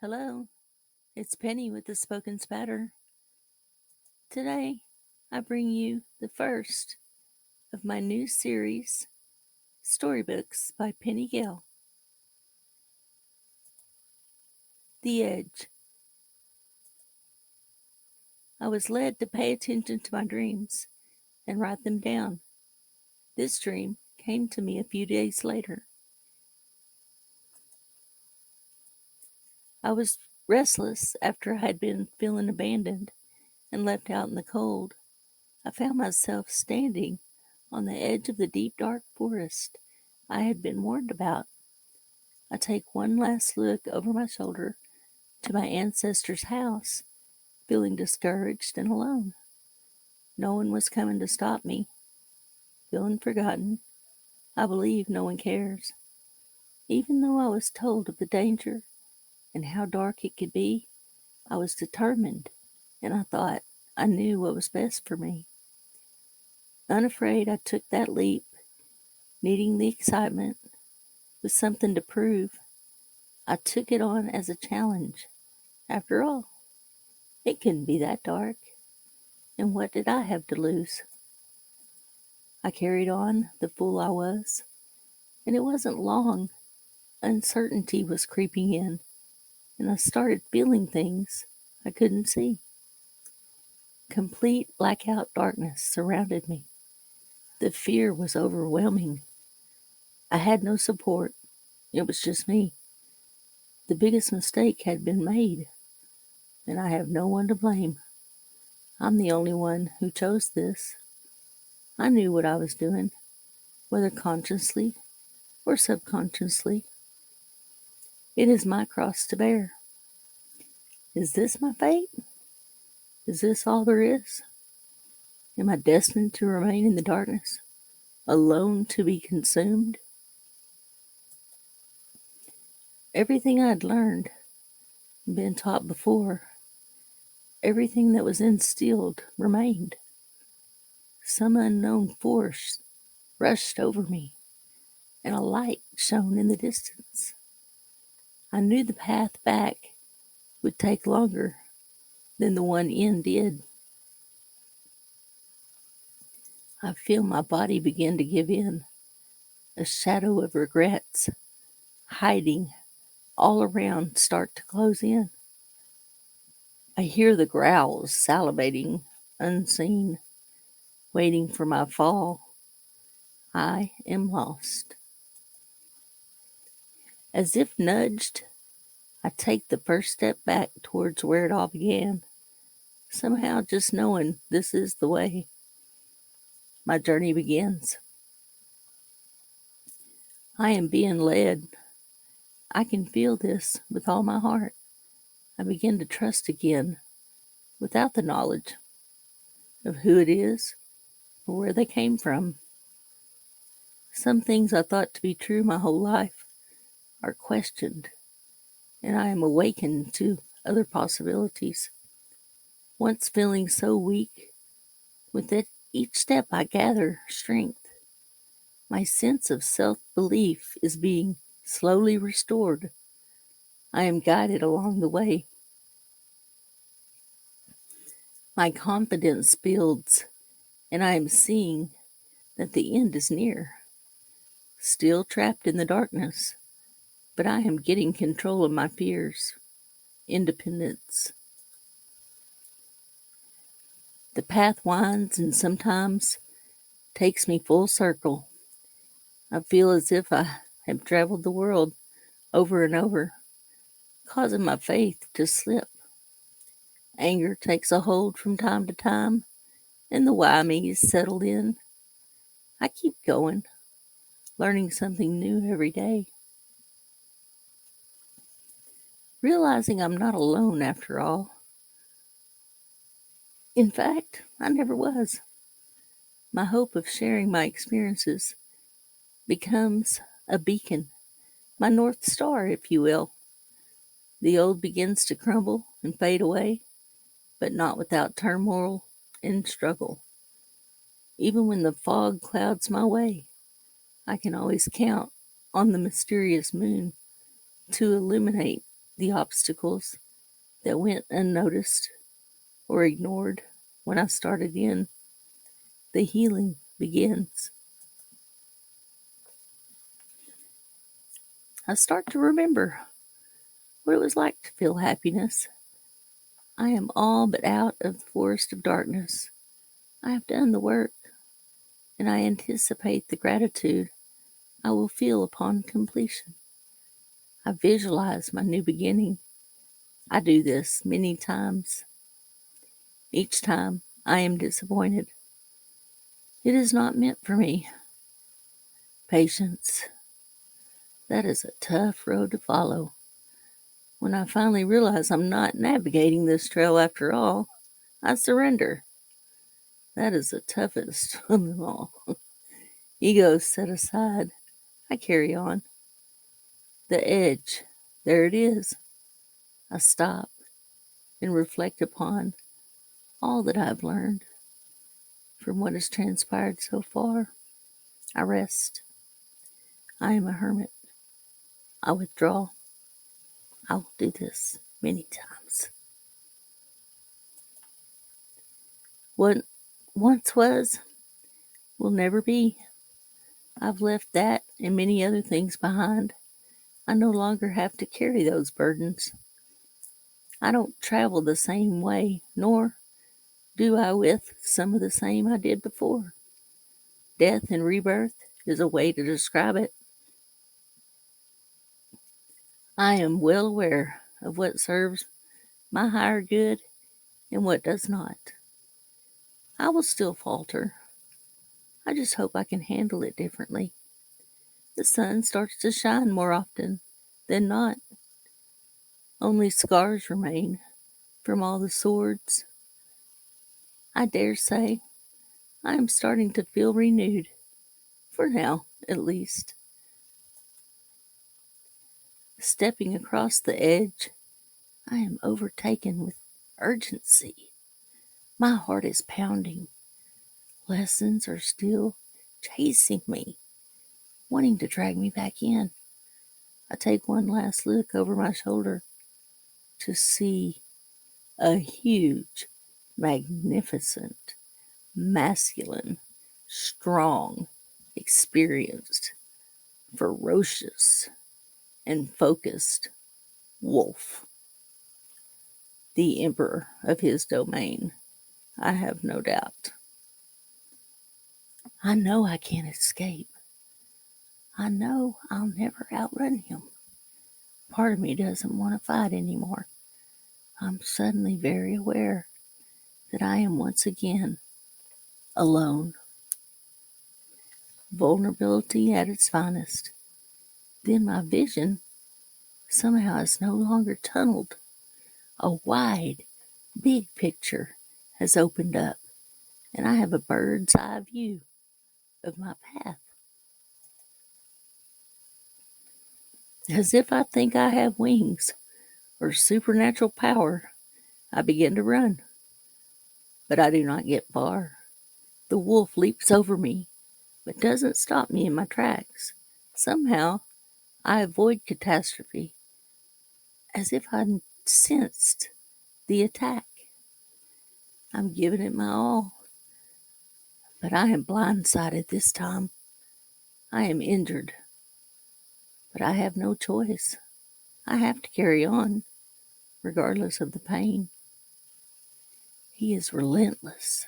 Hello, it's Penny with the Spoken Spatter. Today, I bring you the first of my new series, Storybooks by Penny Gale. The Edge. I was led to pay attention to my dreams and write them down. This dream came to me a few days later. I was restless after I had been feeling abandoned and left out in the cold. I found myself standing on the edge of the deep dark forest I had been warned about. I take one last look over my shoulder to my ancestors' house, feeling discouraged and alone. No one was coming to stop me. Feeling forgotten, I believe no one cares. Even though I was told of the danger and how dark it could be, I was determined, and I thought I knew what was best for me. Unafraid, I took that leap, needing the excitement, with something to prove. I took it on as a challenge. After all, it couldn't be that dark. And what did I have to lose? I carried on, the fool I was, and it wasn't long. Uncertainty was creeping in, and I started feeling things I couldn't see. Complete blackout darkness surrounded me. The fear was overwhelming. I had no support. It was just me. The biggest mistake had been made, and I have no one to blame. I'm the only one who chose this. I knew what I was doing, whether consciously or subconsciously. It is my cross to bear. Is this my fate? Is this all there is? Am I destined to remain in the darkness, alone to be consumed? Everything I'd learned, been taught before, everything that was instilled remained. Some unknown force rushed over me, and a light shone in the distance. I knew the path back would take longer than the one in did. I feel my body begin to give in, a shadow of regrets, hiding all around, start to close in. I hear the growls salivating, unseen, waiting for my fall. I am lost. As if nudged, I take the first step back towards where it all began, somehow just knowing this is the way. My journey begins. I am being led. I can feel this with all my heart. I begin to trust again, without the knowledge of who it is or where they came from. Some things I thought to be true my whole life are questioned, and I am awakened to other possibilities. Once feeling so weak, with each step I gather strength. My sense of self-belief is being slowly restored. I am guided along the way. My confidence builds, and I am seeing that the end is near. Still trapped in the darkness, but I am getting control of my fears. Independence. The path winds and sometimes takes me full circle. I feel as if I have traveled the world over and over, causing my faith to slip. Anger takes a hold from time to time, and the why me is settled in. I keep going, learning something new every day. Realizing I'm not alone after all. In fact, I never was. My hope of sharing my experiences becomes a beacon, my North Star, if you will. The old begins to crumble and fade away, but not without turmoil and struggle. Even when the fog clouds my way, I can always count on the mysterious moon to illuminate the obstacles that went unnoticed or ignored. When I start again, the healing begins. I start to remember what it was like to feel happiness. I am all but out of the forest of darkness. I have done the work, and I anticipate the gratitude I will feel upon completion. I visualize my new beginning. I do this many times. Each time I am disappointed. It is not meant for me. Patience. That is a tough road to follow. When I finally realize I'm not navigating this trail after all, I surrender. That is the toughest of them all. Ego set aside. I carry on. The edge. There it is. I stop and reflect upon all that I've learned from what has transpired so far. I rest. I am a hermit. I withdraw. I will do this many times. What once was will never be. I've left that and many other things behind. I no longer have to carry those burdens. I don't travel the same way, nor do I with some of the same I did before. Death and rebirth is a way to describe it. I am well aware of what serves my higher good and what does not. I will still falter. I just hope I can handle it differently. The sun starts to shine more often than not. Only scars remain from all the swords. I dare say I am starting to feel renewed, for now at least. Stepping across the edge, I am overtaken with urgency. My heart is pounding. Lessons are still chasing me, wanting to drag me back in. I take one last look over my shoulder to see a huge, magnificent, masculine, strong, experienced, ferocious, and focused wolf, the emperor of his domain, I have no doubt. I know I can't escape. I know I'll never outrun him. Part of me doesn't want to fight anymore. I'm suddenly very aware that I am once again alone. Vulnerability at its finest. Then my vision somehow is no longer tunneled. A wide, big picture has opened up, and I have a bird's eye view of my path. As if I think I have wings or supernatural power, I begin to run. But I do not get far. The wolf leaps over me, but doesn't stop me in my tracks. Somehow, I avoid catastrophe, as if I'd sensed the attack. I'm giving it my all, but I am blindsided this time. I am injured, but I have no choice. I have to carry on, regardless of the pain. He is relentless.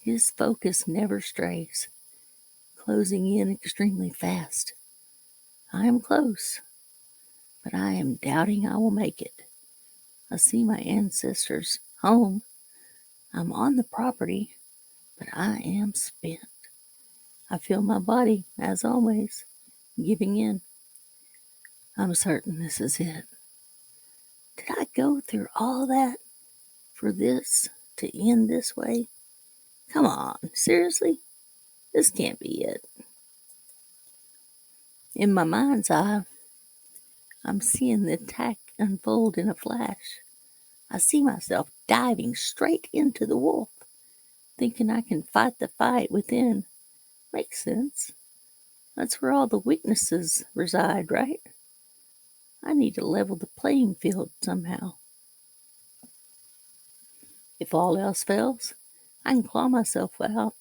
His focus never strays, closing in extremely fast. I am close, but I am doubting I will make it. I see my ancestors' home. I'm on the property, but I am spent. I feel my body, as always, giving in. I'm certain this is it. Did I go through all that for this to end this way? Come on, seriously? This can't be it. In my mind's eye, I'm seeing the attack unfold in a flash. I see myself diving straight into the wolf, thinking I can fight the fight within. Makes sense. That's where all the weaknesses reside, right? I need to level the playing field somehow. If all else fails, I can claw myself out.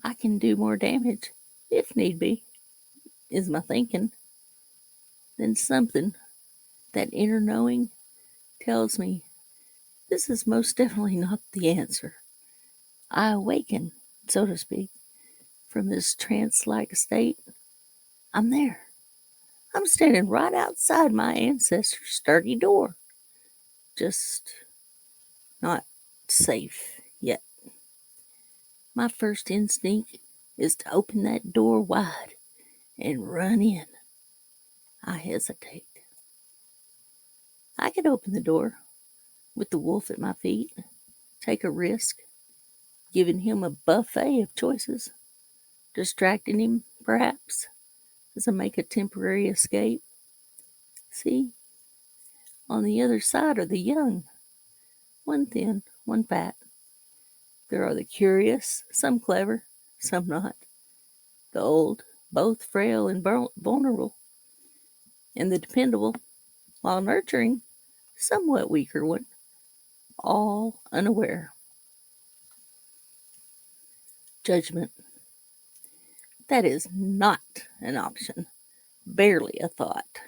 I can do more damage, if need be, is my thinking. Then something, that inner knowing, tells me this is most definitely not the answer. I awaken, so to speak, from this trance like state. I'm there. I'm standing right outside my ancestors' sturdy door. Just not safe yet. My first instinct is to open that door wide and run in. I hesitate. I could open the door with the wolf at my feet, take a risk, giving him a buffet of choices, distracting him, perhaps, as I make a temporary escape. See, on the other side are the young, one thin, one fat. There are the curious, some clever, some not. The old, both frail and vulnerable. And the dependable, while nurturing, somewhat weaker one, all unaware. Judgment. That is not an option, barely a thought.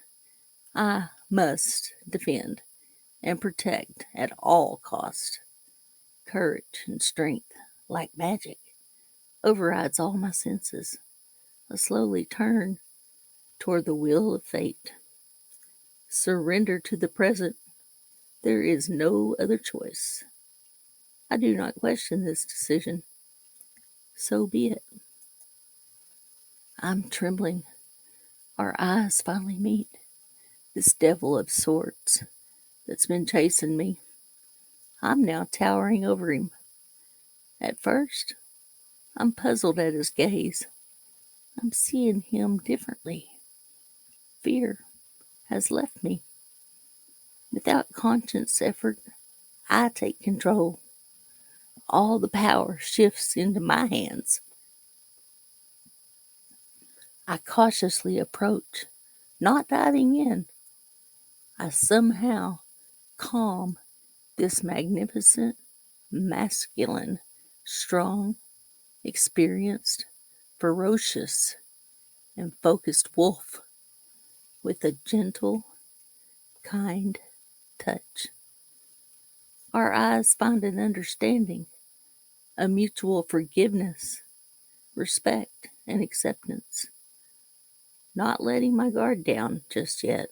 I must defend and protect at all cost. Courage and strength, like magic, overrides all my senses. I slowly turn toward the wheel of fate. Surrender to the present. There is no other choice. I do not question this decision. So be it. I'm trembling. Our eyes finally meet. This devil of sorts that's been chasing me. I'm now towering over him. At first, I'm puzzled at his gaze. I'm seeing him differently. Fear has left me. Without conscious effort, I take control. All the power shifts into my hands. I cautiously approach, not diving in. I somehow calm this magnificent, masculine, strong, experienced, ferocious, and focused wolf with a gentle, kind touch. Our eyes find an understanding, a mutual forgiveness, respect, and acceptance. Not letting my guard down just yet,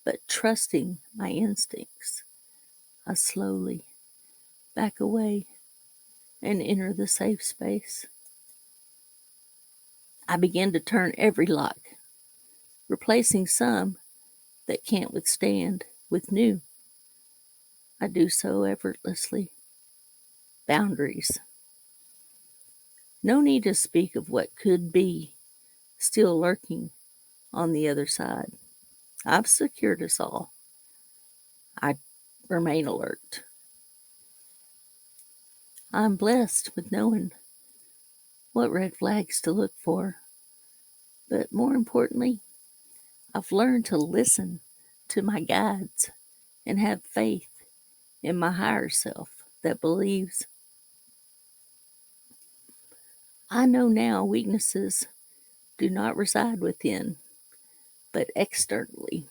but trusting my instincts. I slowly back away and enter the safe space. I begin to turn every lock, replacing some that can't withstand with new. I do so effortlessly. Boundaries. No need to speak of what could be still lurking on the other side. I've secured us all. I remain alert. I'm blessed with knowing what red flags to look for, but more importantly, I've learned to listen to my guides and have faith in my higher self that believes. I know now weaknesses do not reside within, but externally.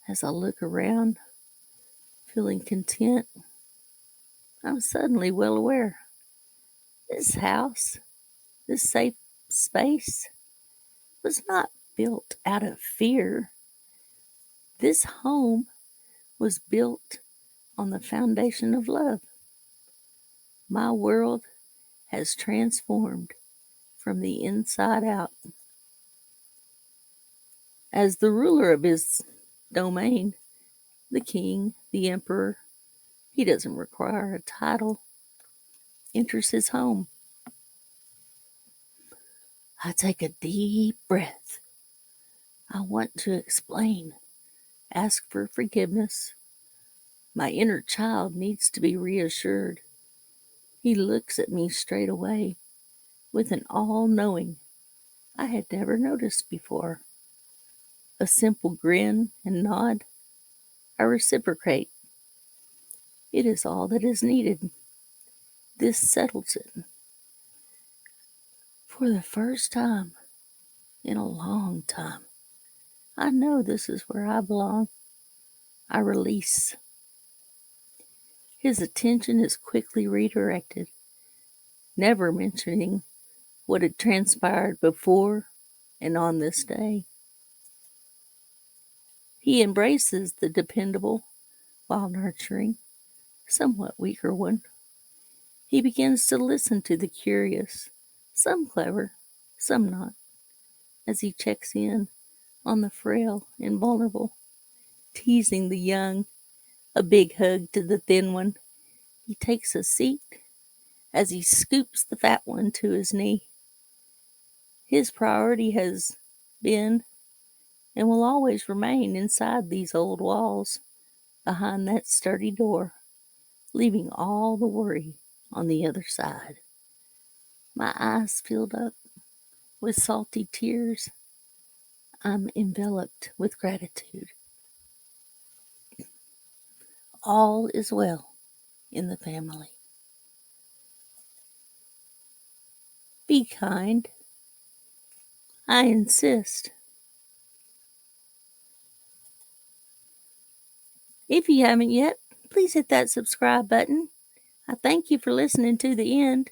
As I look around, feeling content, I'm suddenly well aware. This house, this safe space, was not built out of fear. This home was built on the foundation of love. My world has transformed from the inside out. As the ruler of his domain, the king, the emperor, he doesn't require a title, enters his home. I take a deep breath. I want to explain, ask for forgiveness. My inner child needs to be reassured. He looks at me straight away with an all knowing I had never noticed before. A simple grin and nod. I reciprocate. It is all that is needed. This settles it. For the first time in a long time, I know this is where I belong. I release. His attention is quickly redirected, never mentioning what had transpired before and on this day. He embraces the dependable while nurturing, somewhat weaker one. He begins to listen to the curious, some clever, some not, as he checks in on the frail and vulnerable, teasing the young, a big hug to the thin one. He takes a seat as he scoops the fat one to his knee. His priority has been and will always remain inside these old walls, behind that sturdy door, leaving all the worry on the other side. My eyes filled up with salty tears. I'm enveloped with gratitude. All is well in the family. Be kind. I insist. If you haven't yet, please hit that subscribe button. I thank you for listening to the end.